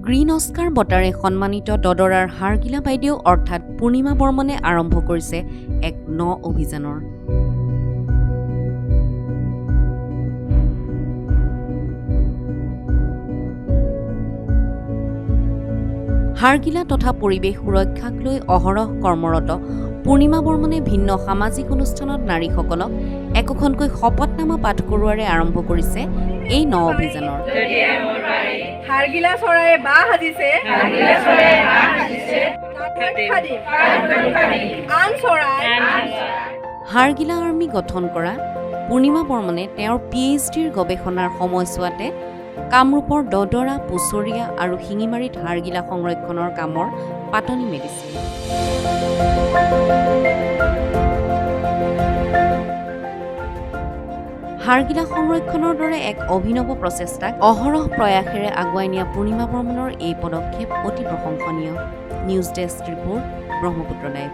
Green Oscar বঁটাৰে সন্মানিত দদৰাৰ হাড়গিলা বাইদেউ অৰ্থাৎ পূৰ্ণিমা বৰ্মনে আৰম্ভ কৰিছে এক অভিযানৰ। হাড়গিলা তথা পৰিৱেশ সুৰক্ষাক লৈ অহৰহ কৰ্মৰত পূৰ্ণিমা বৰ্মনে ভিন্ন সামাজিক অনুষ্ঠানত নাৰীসকলক একোখনকৈ শপতনামা পাঠ কৰোৱাৰে আৰম্ভ কৰিছে এই অভিযানৰ। হাড়গিলা চৰাইয়ে বাঁহ সাজিছে, হাড়গিলা আৰ্মি গঠন কৰা পূৰ্ণিমা বৰ্মনে তেওঁৰ PhDৰ গৱেষণাৰ সময়ছোৱাতে কামৰূপৰ দদৰা, পুছৰীয়া আৰু শিঙিমাৰীত হাড়গিলা সংৰক্ষণৰ কামৰ পাতনি মেলিছিল। হাড়গিলা সংৰক্ষণৰ দৰে এক অভিনৱ প্ৰচেষ্টাক অহৰহ প্ৰয়াসেৰে আগুৱাই নিয়া পূৰ্ণিমা বৰ্মনৰ এই পদক্ষেপ অতি প্ৰশংসনীয়। News desk report, Brahmaputra live.